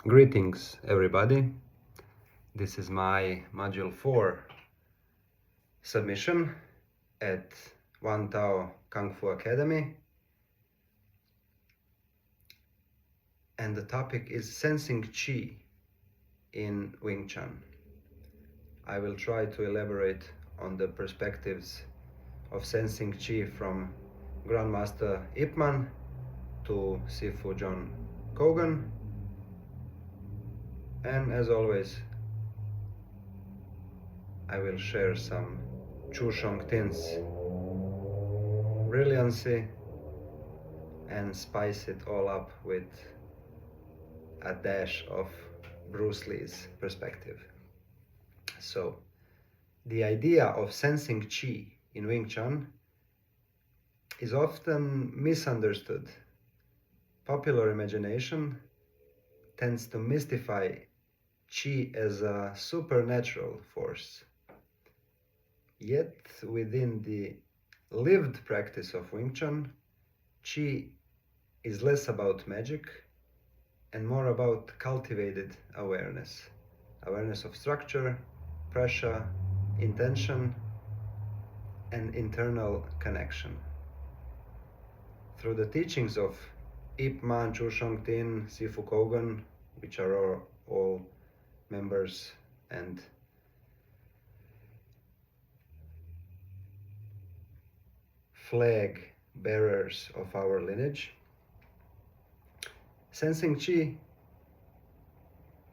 Greetings, everybody. This is my Module 4 submission at Wan Tao Kung Fu Academy. And the topic is Sensing Qi in Wing Chun. I will try to elaborate on the perspectives of sensing Qi from Grandmaster Ip Man to Sifu John Kogan. And as always, I will share some Chu Shong Tin's brilliancy and spice it all up with a dash of Bruce Lee's perspective. So, the idea of sensing Qi in Wing Chun is often misunderstood. Popular imagination tends to mystify Qi as a supernatural force. Yet, within the lived practice of Wing Chun, Qi is less about magic and more about cultivated awareness. Awareness of structure, pressure, intention, and internal connection. Through the teachings of Ip Man, Chu Shong Tin, Sifu Kogan, which are all members and flag bearers of our lineage, sensing Qi,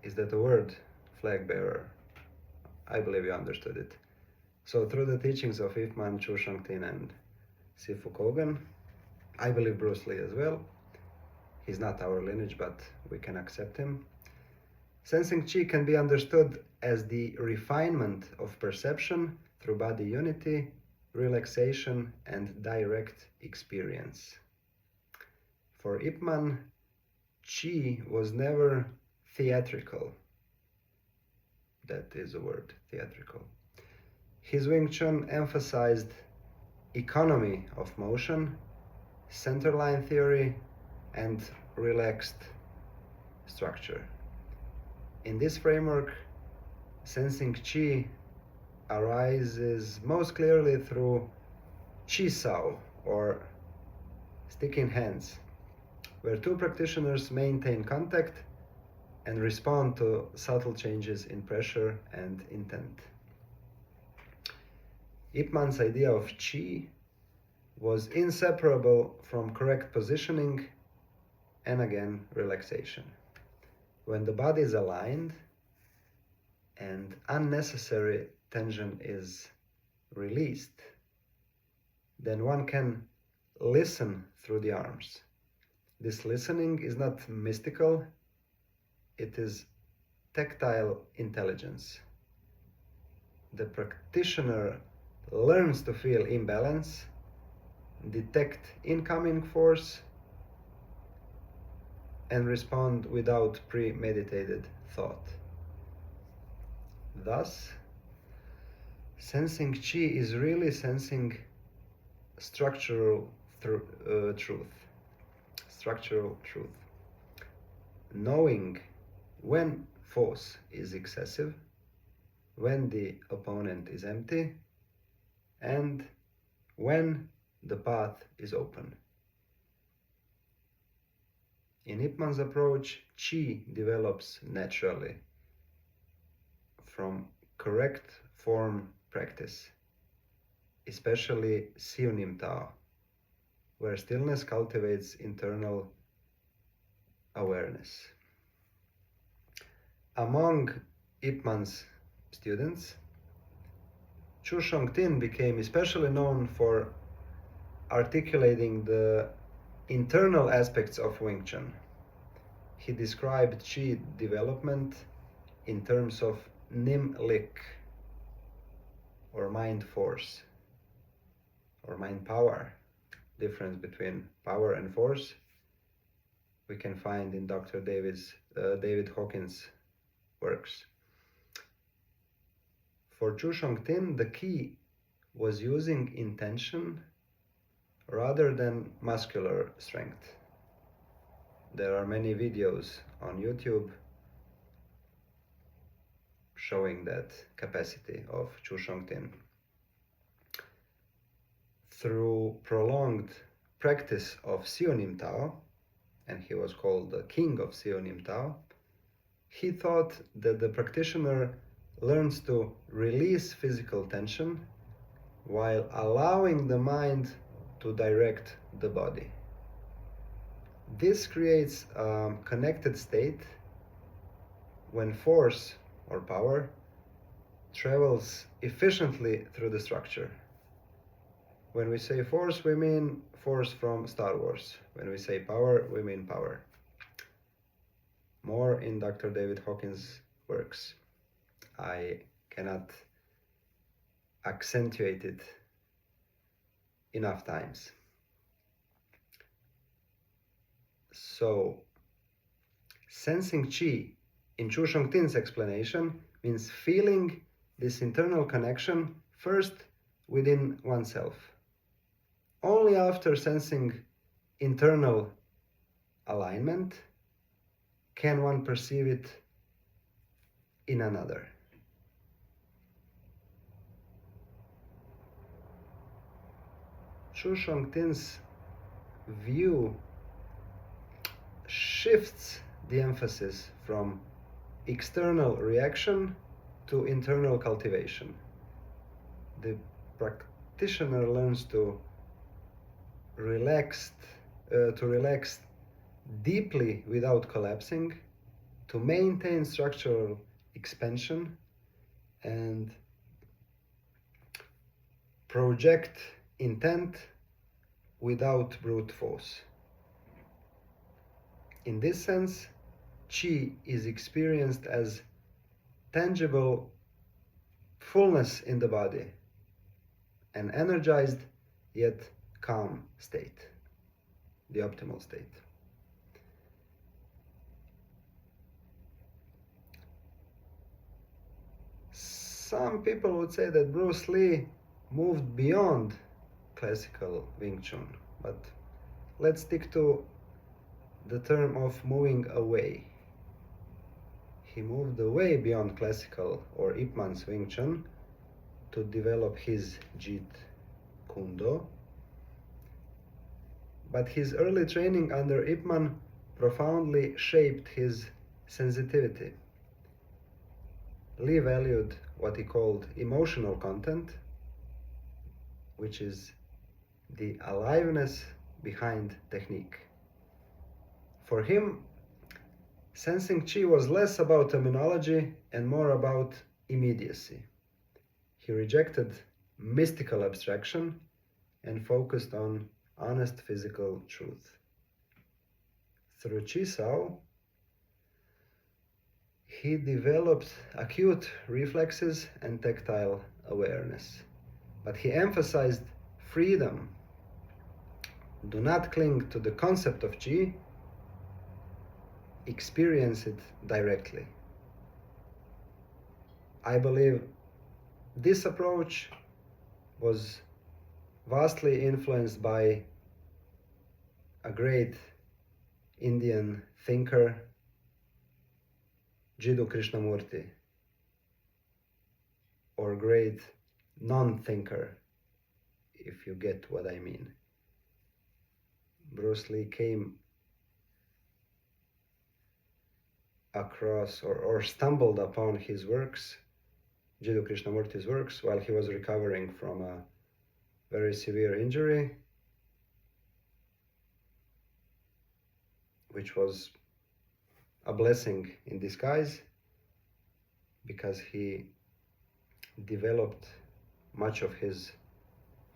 is that a word, flag bearer? I believe you understood it. So through the teachings of Ip Man, Chu Shong Tin, and Sifu Kogan, I believe Bruce Lee as well. He's not our lineage, but we can accept him. Sensing Qi can be understood as the refinement of perception through body unity, relaxation, and direct experience. For Ip Man, Qi was never theatrical. That is a word, theatrical. His Wing Chun emphasized economy of motion, centerline theory, and relaxed structure. In this framework, sensing Qi arises most clearly through Qi Sao, or sticking hands, where two practitioners maintain contact and respond to subtle changes in pressure and intent. Ip Man's idea of Qi was inseparable from correct positioning and again relaxation. When the body is aligned and unnecessary tension is released, then one can listen through the arms. This listening is not mystical, it is tactile intelligence. The practitioner learns to feel imbalance, detect incoming force, and respond without premeditated thought. Thus, sensing Qi is really sensing structural truth. Structural truth. Knowing when force is excessive, when the opponent is empty, and when the path is open. In Ip Man's approach, Qi develops naturally from correct form practice, especially Siu Nim Tao, where stillness cultivates internal awareness. Among Ip Man's students, Chu Shong Tin became especially known for articulating the internal aspects of Wing Chun. He described Qi development in terms of Nim Lik, or mind force, or mind power. Difference between power and force we can find in Dr. David Hawkins' works. For Chu Shong Tin, the key was using intention rather than muscular strength. There are many videos on YouTube showing that capacity of Chu Shongtin. Through prolonged practice of Sionim Tao, and he was called the king of Sionim Tao, he thought that the practitioner learns to release physical tension while allowing the mind to direct the body. This creates a connected state when force or power travels efficiently through the structure. When we say force, we mean force from Star Wars. When we say power, we mean power. More in Dr. David Hawkins' works. I cannot accentuate it enough times. So, sensing Qi in Chu Shongtin's explanation means feeling this internal connection first within oneself. Only after sensing internal alignment can one perceive it in another. Chu Shongtin's view shifts the emphasis from external reaction to internal cultivation. The practitioner learns to relax deeply without collapsing, to maintain structural expansion, and project intent without brute force. In this sense, Qi is experienced as tangible fullness in the body, an energized yet calm state, the optimal state. Some people would say that Bruce Lee moved beyond classical Wing Chun, but let's stick to the term of moving away. He moved away beyond classical or Ip Man's Wing Chun to develop his Jeet Kune Do. But his early training under Ip Man profoundly shaped his sensitivity. Lee valued what he called emotional content, which is the aliveness behind technique. For him, sensing Qi was less about terminology and more about immediacy. He rejected mystical abstraction and focused on honest physical truth. Through Qi Sao, he developed acute reflexes and tactile awareness. But he emphasized freedom. Do not cling to the concept of Qi, experience it directly. I believe this approach was vastly influenced by a great Indian thinker, Jiddu Krishnamurti, or great non-thinker, if you get what I mean. Bruce Lee came across or stumbled upon his works, Jiddu Krishnamurti's works, while he was recovering from a very severe injury, which was a blessing in disguise, because he developed much of his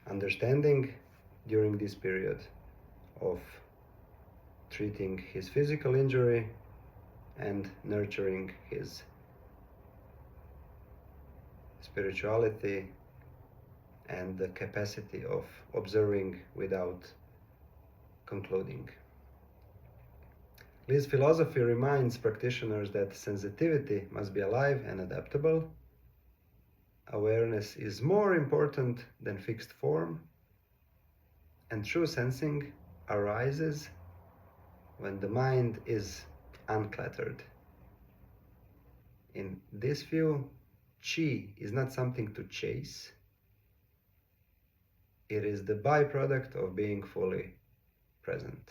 understanding during this period of treating his physical injury and nurturing his spirituality and the capacity of observing without concluding. Lee's philosophy reminds practitioners that sensitivity must be alive and adaptable. Awareness is more important than fixed form, and true sensing arises when the mind is uncluttered. In this view, Qi is not something to chase. It is the byproduct of being fully present.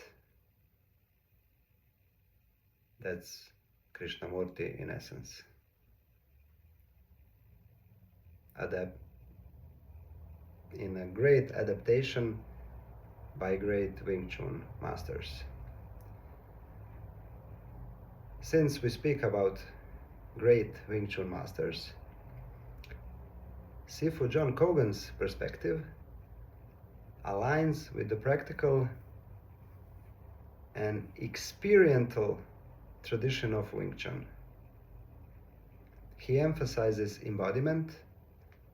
That's Krishnamurti in essence. In a great adaptation by great Wing Chun masters. Since we speak about great Wing Chun masters, Sifu John Kogan's perspective aligns with the practical and experiential tradition of Wing Chun. He emphasizes embodiment,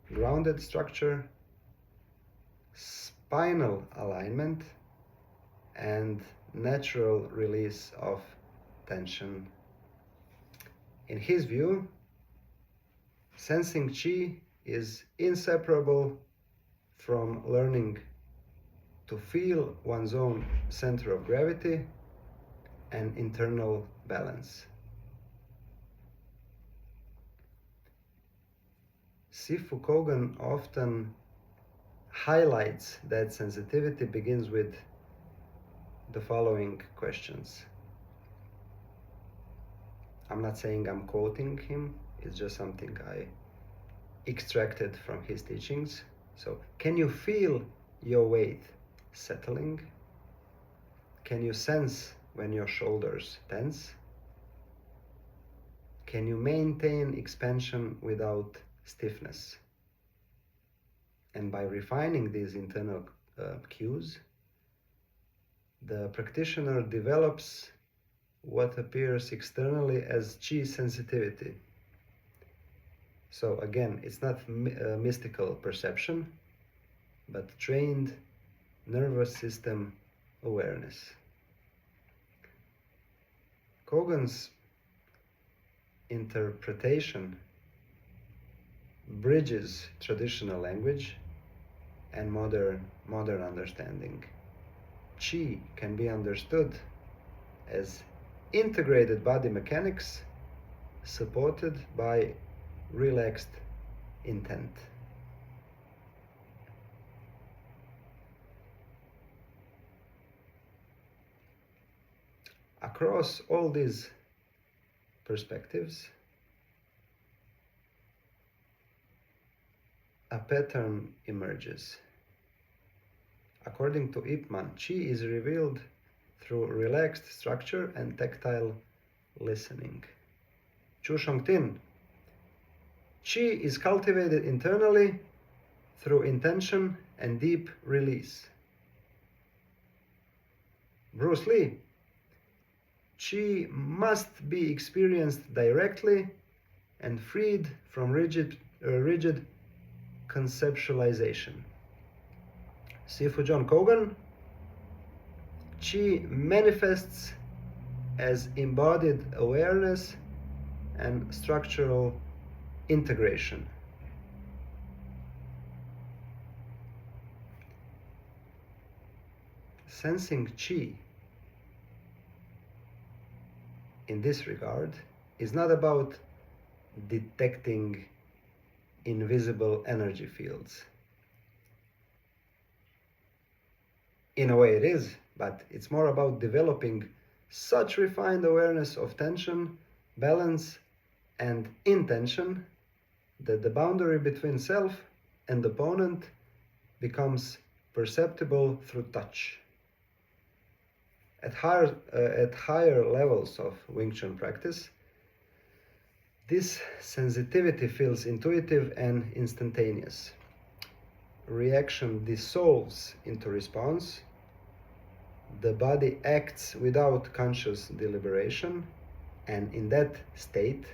grounded structure, spinal alignment, and natural release of tension. In his view, sensing Qi is inseparable from learning to feel one's own center of gravity and internal balance. Sifu Kogan often highlights that sensitivity begins with the following questions. I'm not saying I'm quoting him, it's just something I extracted from his teachings. So, can you feel your weight settling? Can you sense when your shoulders tense? Can you maintain expansion without stiffness? And by refining these internal cues, the practitioner develops what appears externally as Qi sensitivity. So again, it's not mystical perception, but trained nervous system awareness. Kogan's interpretation bridges traditional language and modern understanding. Qi can be understood as integrated body mechanics supported by relaxed intent. Across all these perspectives, a pattern emerges. According to Ip Man, Qi is revealed through relaxed structure and tactile listening. Chu Shong Tin, Qi is cultivated internally through intention and deep release. Bruce Lee, Qi must be experienced directly and freed from rigid conceptualization. Sifu John Kogan, Qi manifests as embodied awareness and structural integration. Sensing Qi in this regard is not about detecting invisible energy fields. In a way it is, but it's more about developing such refined awareness of tension, balance, and intention that the boundary between self and opponent becomes perceptible through touch. At higher levels of Wing Chun practice, this sensitivity feels intuitive and instantaneous. Reaction dissolves into response. The body acts without conscious deliberation, and in that state,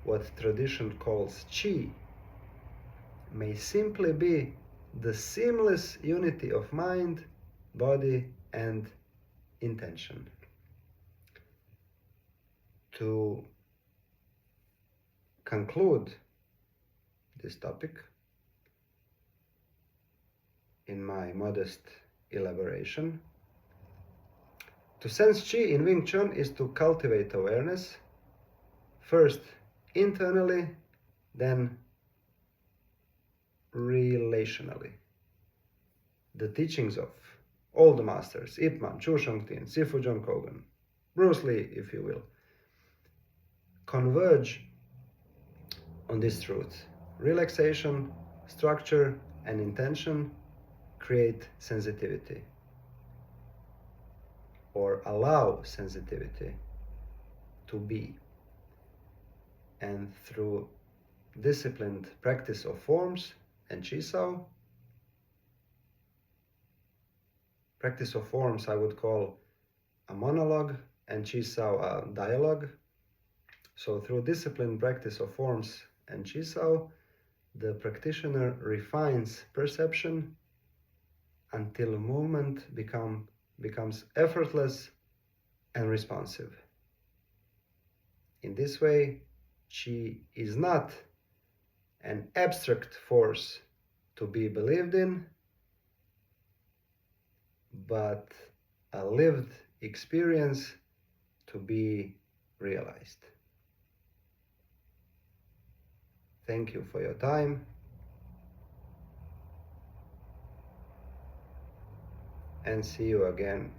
what tradition calls Qi may simply be the seamless unity of mind, body, and intention. To conclude this topic, in my modest elaboration, to sense Qi in Wing Chun is to cultivate awareness, first internally than relationally. The teachings of all the masters, Ip Man, Chu Shang-tin, Sifu John Kogan, Bruce Lee, if you will, converge on this truth. Relaxation, structure, and intention create sensitivity, or allow sensitivity to be. And through disciplined practice of forms and Chisao, practice of forms I would call a monologue and Chisao a dialogue. So through disciplined practice of forms and Chisao, the practitioner refines perception until movement becomes effortless and responsive. In this way, Qi is not an abstract force to be believed in, but a lived experience to be realized. Thank you for your time, and see you again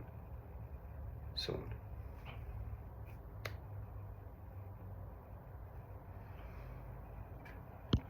soon.